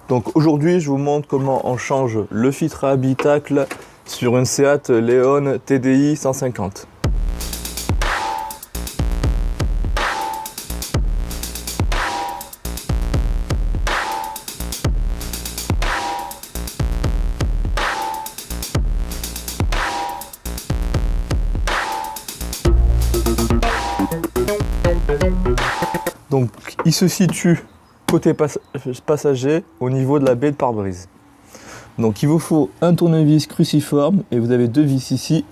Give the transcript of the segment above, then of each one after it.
Donc aujourd'hui, je vous montre comment on change le filtre à habitacle sur une Seat Leon TDI 150. Donc il se situe côté passager au niveau de la baie de pare-brise. Donc il vous faut un tournevis cruciforme et vous avez deux vis ici.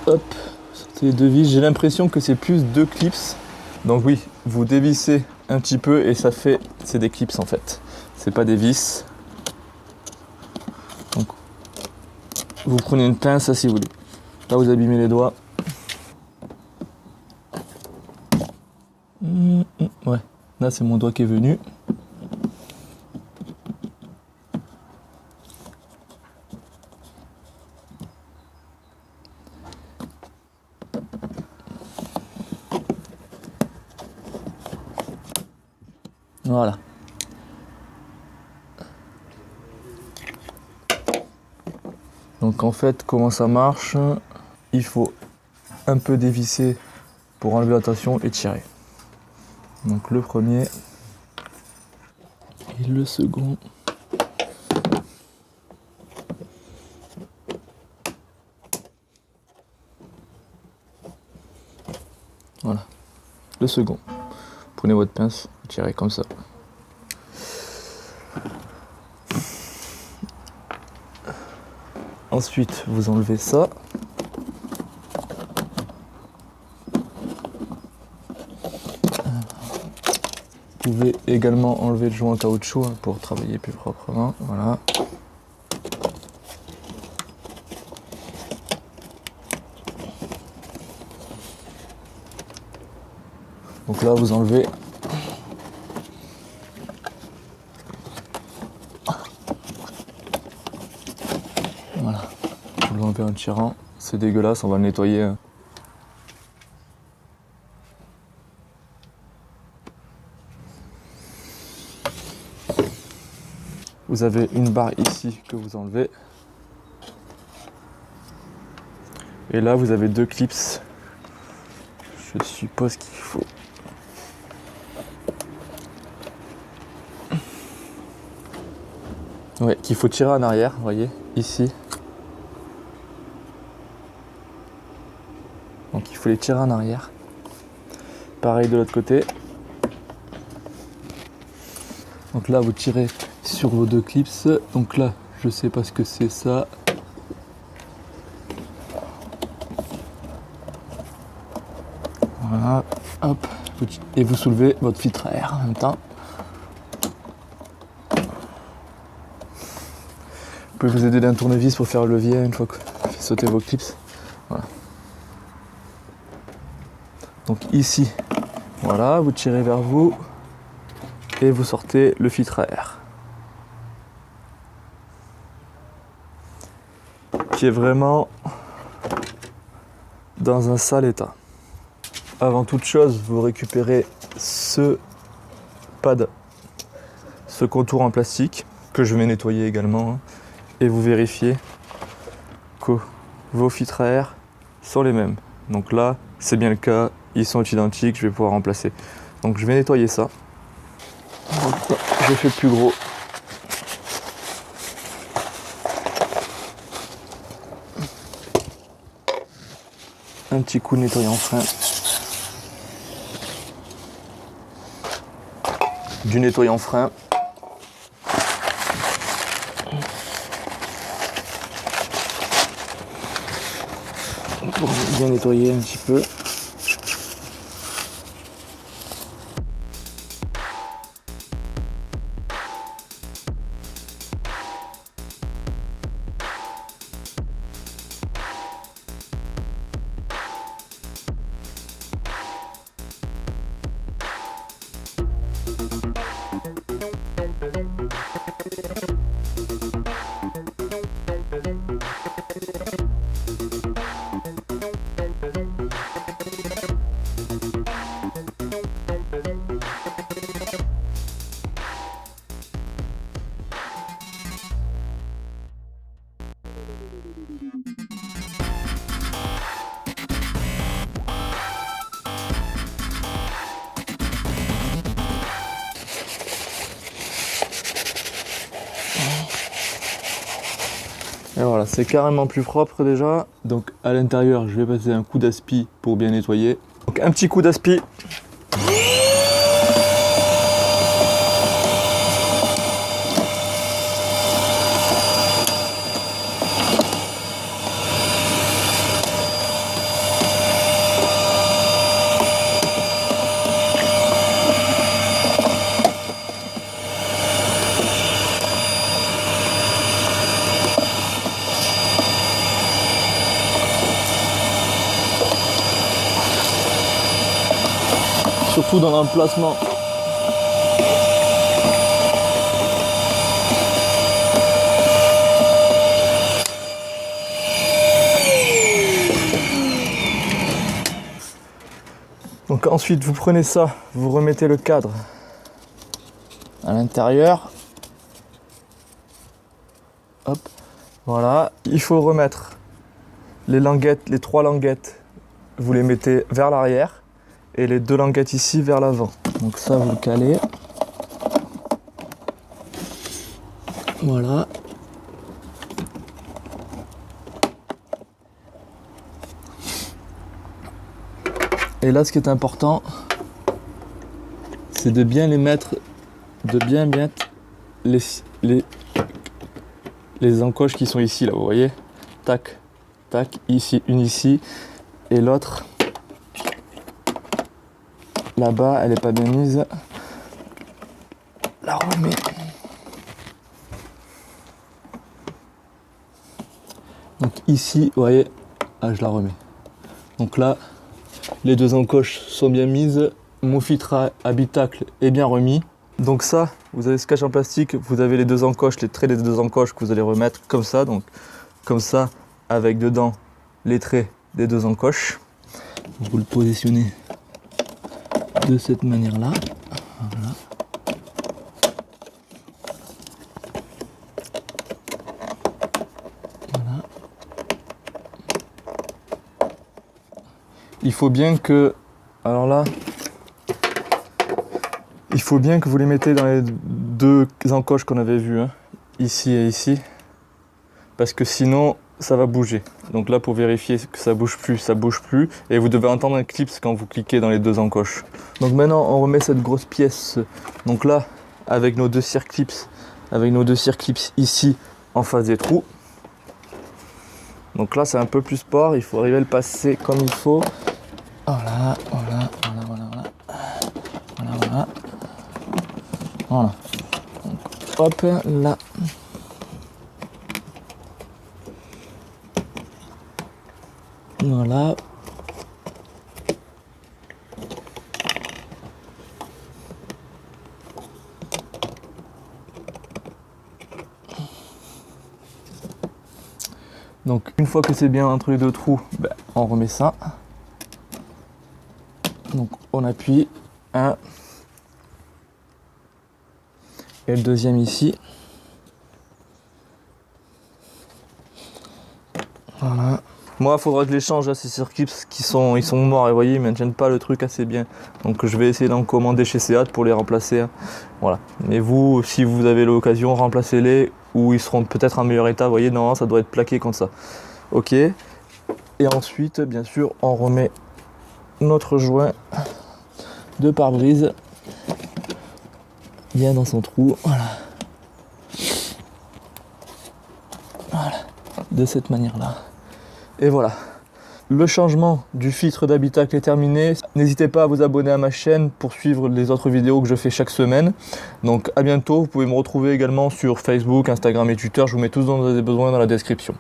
Hop, sortez les deux vis. J'ai l'impression que c'est plus deux clips. Donc oui, vous dévissez un petit peu et ça fait, c'est des clips en fait. C'est pas des vis. Donc vous prenez une pince, ça si vous voulez. Là vous abîmez les doigts. Ouais, là c'est mon doigt qui est venu. Voilà. Donc en fait, comment ça marche? Il faut un peu dévisser pour enlever la tension et tirer. Donc le premier et le second. Voilà. Le second. Prenez votre pince, tirez comme ça. Ensuite, vous enlevez ça. Vous pouvez également enlever le joint en caoutchouc pour travailler plus proprement. Voilà. Donc là, vous enlevez. Voilà. Vous l'enlevez en tirant. C'est dégueulasse, on va le nettoyer. Vous avez une barre ici que vous enlevez. Et là, vous avez deux clips. Je suppose qu'il faut. Ouais, qu'il faut tirer en arrière, vous voyez, ici. Donc il faut les tirer en arrière. Pareil de l'autre côté. Donc là, vous tirez sur vos deux clips. Donc là, je sais pas ce que c'est ça. Voilà, hop. Et vous soulevez votre filtre à air en même temps. Vous pouvez vous aider d'un tournevis pour faire le levier une fois que vous faites sauter vos clips. Voilà. Donc ici, voilà, vous tirez vers vous et vous sortez le filtre à air. Qui est vraiment dans un sale état. Avant toute chose, vous récupérez ce pad, ce contour en plastique que je vais nettoyer également. Et vous vérifiez que vos filtres à air sont les mêmes. Donc là, c'est bien le cas, ils sont identiques, je vais pouvoir remplacer. Donc je vais nettoyer ça. Je fais plus gros. Un petit coup de nettoyant frein. Du nettoyant frein. Pour bien nettoyer un petit peu. Voilà, c'est carrément plus propre déjà. Donc à l'intérieur, je vais passer un coup d'aspi pour bien nettoyer. Donc un petit coup d'aspi. Surtout dans l'emplacement. Donc ensuite vous prenez ça, vous remettez le cadre à l'intérieur. Hop, voilà. Il faut remettre les languettes, les 3 languettes, vous les mettez vers l'arrière. Et les 2 languettes ici vers l'avant. Donc ça vous le calez. Voilà. Et là ce qui est important, c'est de bien les mettre, de bien mettre les encoches qui sont ici là, vous voyez. Tac, tac, ici, une ici et l'autre. Là-bas, elle n'est pas bien mise. La remets. Donc ici, vous voyez, je la remets. Donc là, les 2 encoches sont bien mises. Mon filtre habitacle est bien remis. Donc ça, vous avez ce cache en plastique, vous avez les 2 encoches, les traits des 2 encoches que vous allez remettre comme ça. Donc comme ça, avec dedans les traits des 2 encoches. Vous le positionnez de cette manière-là. Voilà. Voilà. Il faut bien que, alors là, il faut bien que vous les mettez dans les 2 encoches qu'on avait vues, hein, ici et ici, parce que sinon ça va bouger. Donc là, pour vérifier que ça bouge plus, et vous devez entendre un clip quand vous cliquez dans les 2 encoches. Donc maintenant, on remet cette grosse pièce. Donc là, avec nos 2 circlips, ici en face des trous. Donc là, c'est un peu plus sport. Il faut arriver à le passer comme il faut. Voilà. Voilà. Donc, hop, là. Voilà. Donc une fois que c'est bien entre les 2 trous, on remet ça. Donc on appuie un et le deuxième ici. Voilà. Moi, il faudra que je les change, ces circuits, parce qu'ils sont morts, et vous voyez, ils ne maintiennent pas le truc assez bien. Donc je vais essayer d'en commander chez Seat pour les remplacer. Hein. Voilà. Mais vous, si vous avez l'occasion, remplacez-les, ou ils seront peut-être en meilleur état. Vous voyez, non, ça doit être plaqué comme ça. Ok. Et ensuite, bien sûr, on remet notre joint de pare-brise bien dans son trou. Voilà. Voilà. De cette manière-là. Et voilà, le changement du filtre d'habitacle est terminé. N'hésitez pas à vous abonner à ma chaîne pour suivre les autres vidéos que je fais chaque semaine. Donc à bientôt, vous pouvez me retrouver également sur Facebook, Instagram et Twitter. Je vous mets tous dont vous avez besoin dans la description.